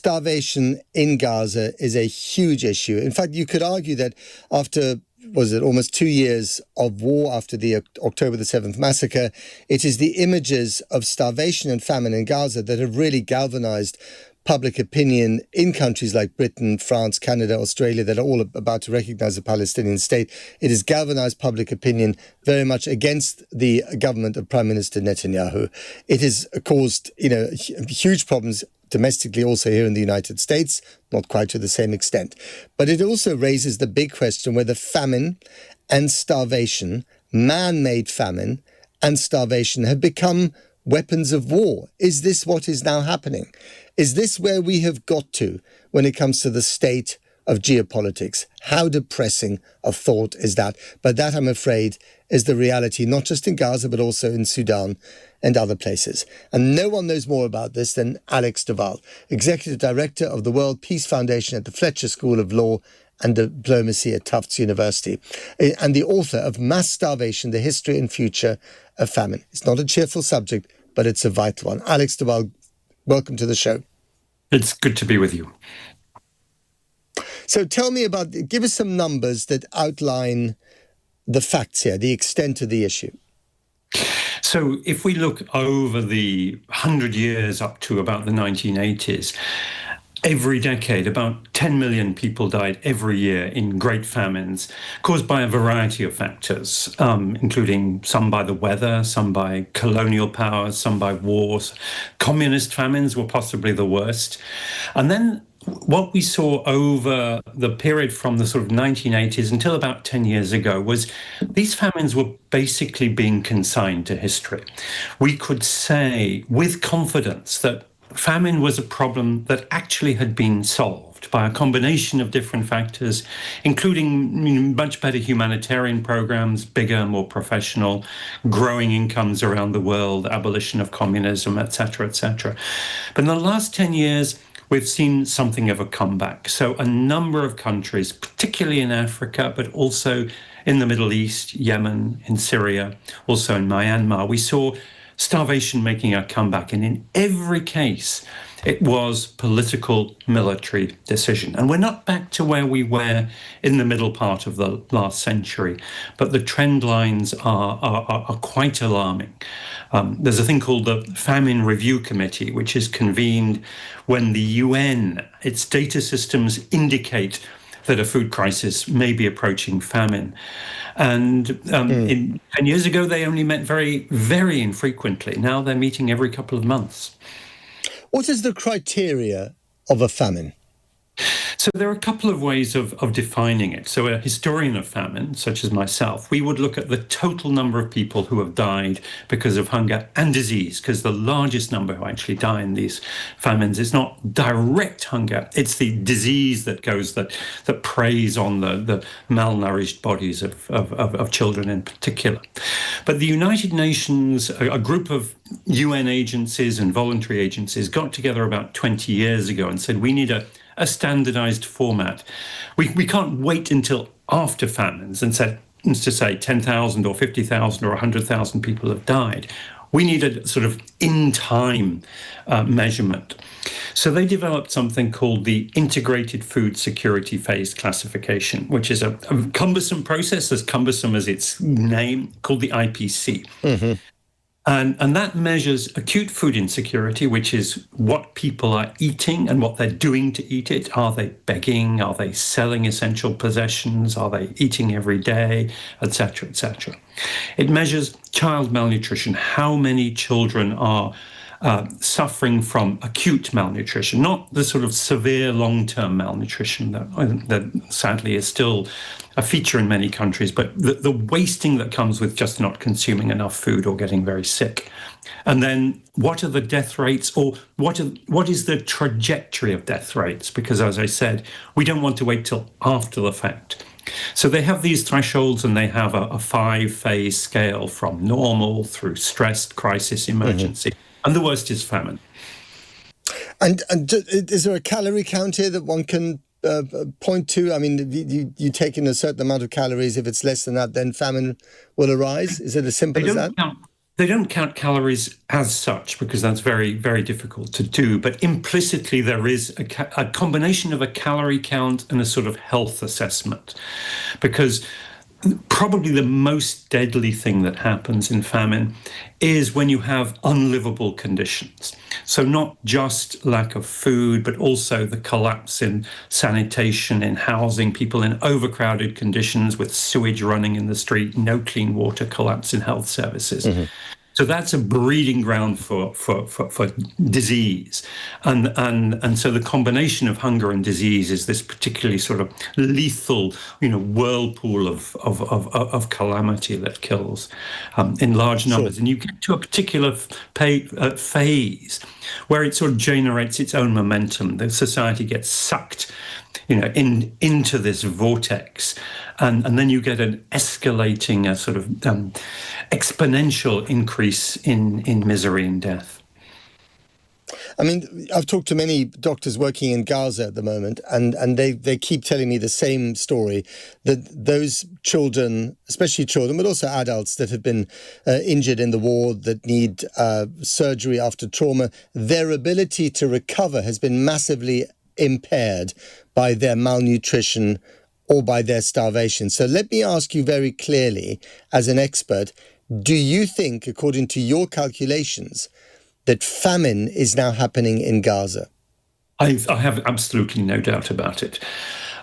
starvation in Gaza is a huge issue. In fact, you could argue that after, was it almost 2 years of war, after the October the 7th massacre, it is the images of starvation and famine in Gaza that have really galvanized public opinion in countries like Britain, France, Canada, Australia, that are all about to recognize a Palestinian state. It has galvanized public opinion very much against the government of Prime Minister Netanyahu. It has caused, huge problems domestically, also here in the United States, not quite to the same extent. But it also raises the big question whether famine and starvation, man-made famine and starvation, have become weapons of war. Is this what is now happening? Is this where we have got to when it comes to the state of geopolitics? How depressing a thought is that? But that, I'm afraid, is the reality, not just in Gaza, but also in Sudan and other places. And no one knows more about this than Alex de Waal, Executive Director of the World Peace Foundation at the Fletcher School of Law and Diplomacy at Tufts University, and the author of Mass Starvation, the History and Future of Famine. It's not a cheerful subject, but it's a vital one. Alex de Waal, welcome to the show. It's good to be with you. So give us some numbers that outline the facts here, the extent of the issue. So if we look over the 100 years up to about the 1980s, every decade, about 10 million people died every year in great famines caused by a variety of factors, including some by the weather, some by colonial powers, some by wars. Communist famines were possibly the worst. And then what we saw over the period from the sort of 1980s until about 10 years ago was these famines were basically being consigned to history. We could say with confidence that famine was a problem that actually had been solved by a combination of different factors, including much better humanitarian programs, bigger, more professional, growing incomes around the world, abolition of communism, etc., etc. But in the last 10 years, we've seen something of a comeback. So a number of countries, particularly in Africa, but also in the Middle East, Yemen, in Syria, also in Myanmar, we saw starvation making a comeback. And in every case, it was political military decision. And we're not back to where we were in the middle part of the last century, but the trend lines are quite alarming. There's a thing called the Famine Review Committee, which is convened when the UN, its data systems indicate that a food crisis may be approaching famine. And 10 years ago, they only met very, very infrequently. Now they're meeting every couple of months. What is the criteria of a famine? So there are a couple of ways of defining it. So a historian of famine, such as myself, we would look at the total number of people who have died because of hunger and disease, because the largest number who actually die in these famines is not direct hunger, it's the disease that preys on the malnourished bodies of children in particular. But the United Nations, a group of UN agencies and voluntary agencies got together about 20 years ago and said, we need a standardized format. We can't wait until after famines and to say 10,000 or 50,000 or 100,000 people have died. We need a sort of in-time measurement. So they developed something called the Integrated Food Security Phase Classification, which is a cumbersome process, as cumbersome as its name, called the IPC. Mm-hmm. And that measures acute food insecurity, which is what people are eating and what they're doing to eat it. Are they begging? Are they selling essential possessions? Are they eating every day, etc., etc.? It measures child malnutrition, how many children are suffering from acute malnutrition, not the sort of severe long-term malnutrition that sadly is still a feature in many countries, but the wasting that comes with just not consuming enough food or getting very sick. And then what are the death rates, or what is the trajectory of death rates? Because as I said, we don't want to wait till after the fact. So they have these thresholds, and they have a 5-phase scale from normal through stressed, crisis, emergency. Mm-hmm. And the worst is famine. And is there a calorie count here that one can point to? I mean, you take in a certain amount of calories. If it's less than that, then famine will arise. Is it as simple as that? They don't count calories as such because that's very, very difficult to do. But implicitly, there is a combination of a calorie count and a sort of health assessment. Because probably the most deadly thing that happens in famine is when you have unlivable conditions. So not just lack of food, but also the collapse in sanitation, in housing, people in overcrowded conditions with sewage running in the street, no clean water, collapse in health services. Mm-hmm. So that's a breeding ground for disease. And so the combination of hunger and disease is this particularly sort of lethal, whirlpool of calamity that kills in large numbers. Sure. And you get to a particular phase where it sort of generates its own momentum. The society gets sucked into this vortex. And then you get an escalating, a sort of exponential increase in misery and death. I mean, I've talked to many doctors working in Gaza at the moment, and they keep telling me the same story, that those children, especially children, but also adults that have been injured in the war, that need surgery after trauma, their ability to recover has been massively impaired by their malnutrition or by their starvation. So let me ask you very clearly, as an expert, do you think, according to your calculations, that famine is now happening in Gaza? I have absolutely no doubt about it.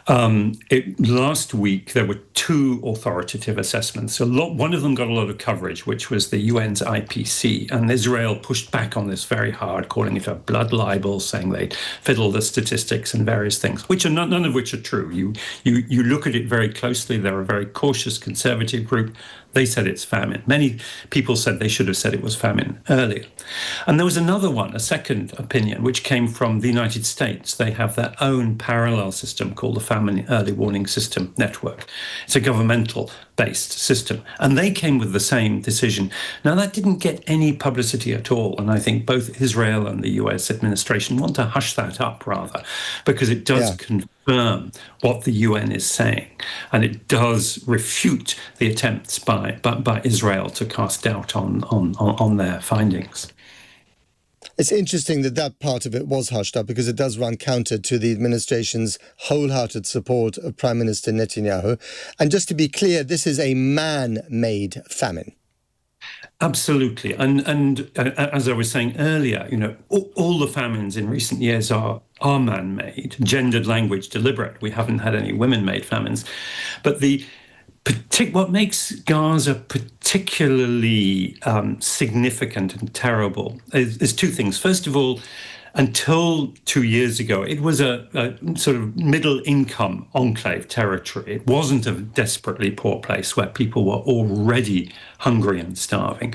Last week, there were two authoritative assessments. One of them got a lot of coverage, which was the UN's IPC, and Israel pushed back on this very hard, calling it a blood libel, saying they'd fiddled the statistics and various things, which are none of which are true. You look at it very closely. They're a very cautious conservative group. They said it's famine. Many people said they should have said it was famine earlier. And there was another one, a second opinion, which came from the United States. They have their own parallel system called the Famine Early Warning System Network. It's a governmental-based system. And they came with the same decision. Now, that didn't get any publicity at all. And I think both Israel and the US administration want to hush that up, rather, because it does confirm what the UN is saying. And it does refute the attempts by Israel to cast doubt on their findings. It's interesting that part of it was hushed up, because it does run counter to the administration's wholehearted support of Prime Minister Netanyahu. And just to be clear, this is a man-made famine. Absolutely. And as I was saying earlier, all the famines in recent years are man-made, gendered language, deliberate. We haven't had any women-made famines. But what makes Gaza particularly significant and terrible is two things. First of all, until 2 years ago, it was a sort of middle-income enclave territory. It wasn't a desperately poor place where people were already hungry and starving.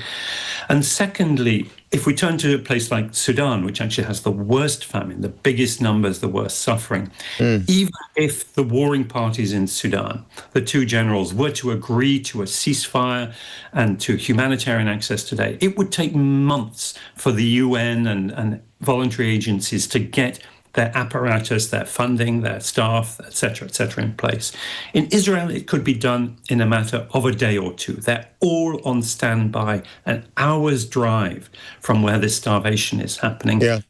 And secondly, if we turn to a place like Sudan, which actually has the worst famine, the biggest numbers, the worst suffering, even if the warring parties in Sudan, the two generals, were to agree to a ceasefire and to humanitarian access today, it would take months for the UN and voluntary agencies to get their apparatus, their funding, their staff, et cetera, in place. In Israel, it could be done in a matter of a day or two. They're all on standby, an hour's drive from where this starvation is happening, just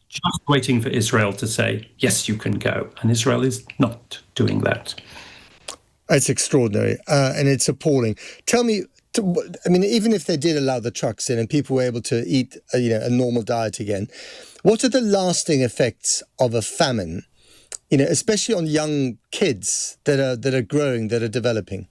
waiting for Israel to say, yes, you can go. And Israel is not doing that. It's extraordinary, and it's appalling. Tell me, even if they did allow the trucks in and people were able to eat a normal diet again, what are the lasting effects of a famine, especially on young kids that are growing, that are developing?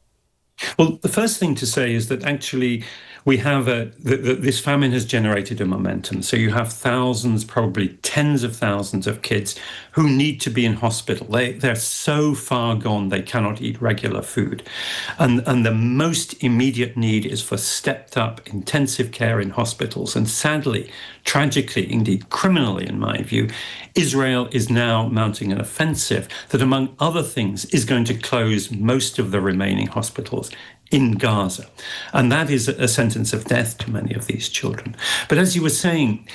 Well, the first thing to say is that actually we have this famine has generated a momentum. So you have thousands, probably tens of thousands of kids who need to be in hospital. They're so far gone they cannot eat regular food. And the most immediate need is for stepped up intensive care in hospitals. And sadly, tragically, indeed criminally in my view, Israel is now mounting an offensive that, among other things, is going to close most of the remaining hospitals in Gaza. And that is a sentence of death to many of these children. But as you were saying,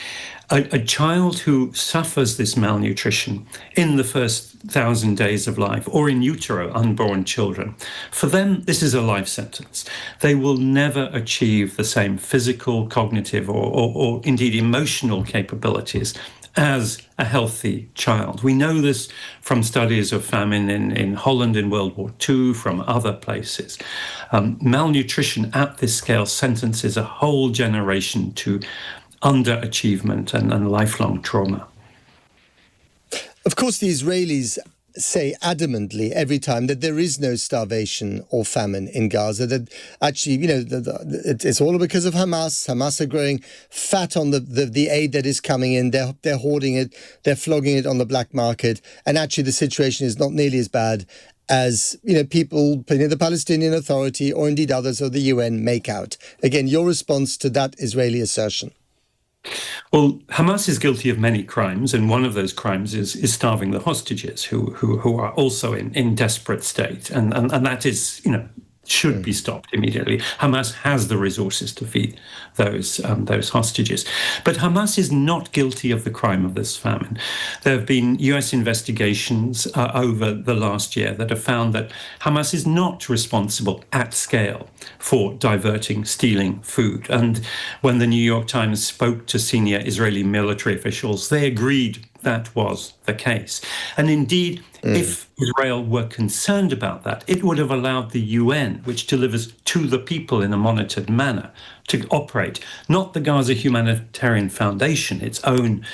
A child who suffers this malnutrition in the first 1,000 days of life, or in utero, unborn children, for them, this is a life sentence. They will never achieve the same physical, cognitive, or indeed emotional capabilities as a healthy child. We know this from studies of famine in Holland in World War II, from other places. Malnutrition at this scale sentences a whole generation to underachievement and lifelong trauma. Of course, the Israelis say adamantly every time that there is no starvation or famine in Gaza, that actually, it's all because of Hamas. Hamas are growing fat on the aid that is coming in. They're hoarding it. They're flogging it on the black market. And actually, the situation is not nearly as bad as, people, the Palestinian Authority or indeed others or the UN make out. Again, your response to that Israeli assertion? Well, Hamas is guilty of many crimes, and one of those crimes is starving the hostages, who are also in desperate state, and that is, should be stopped immediately. Hamas has the resources to feed those hostages. But Hamas is not guilty of the crime of this famine. There have been US investigations over the last year that have found that Hamas is not responsible at scale for diverting, stealing food. And when the New York Times spoke to senior Israeli military officials, they agreed that was the case. And indeed, if Israel were concerned about that, it would have allowed the UN, which delivers to the people in a monitored manner, to operate, not the Gaza Humanitarian Foundation, its own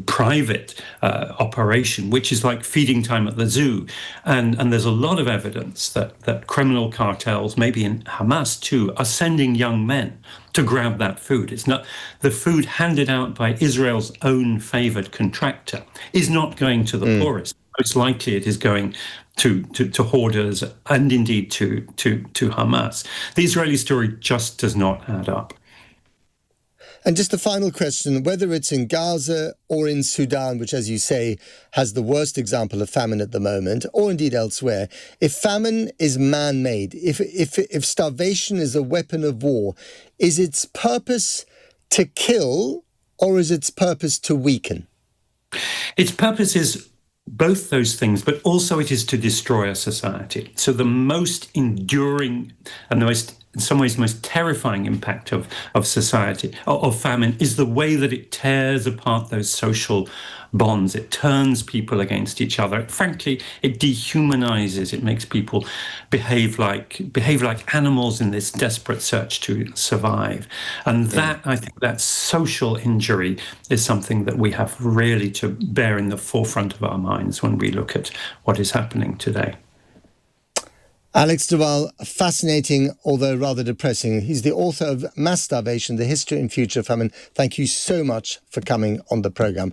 private operation, which is like feeding time at the zoo. And there's a lot of evidence that criminal cartels, maybe in Hamas too, are sending young men to grab that food. It's not the food handed out by Israel's own favored contractor is not going to the poorest. Most likely it is going to hoarders and indeed to Hamas. The Israeli story just does not add up. And just a final question, whether it's in Gaza or in Sudan, which, as you say, has the worst example of famine at the moment, or indeed elsewhere, if famine is man-made, if starvation is a weapon of war, is its purpose to kill or is its purpose to weaken? Its purpose is both those things, but also it is to destroy a society. So the most enduring and in some ways, most terrifying impact of society, of famine, is the way that it tears apart those social bonds. It turns people against each other. Frankly, it dehumanizes. It makes people behave like animals in this desperate search to survive. And that, I think, that social injury is something that we have really to bear in the forefront of our minds when we look at what is happening today. Alex de Waal, fascinating, although rather depressing. He's the author of Mass Starvation, The History and Future of Famine. Thank you so much for coming on the programme.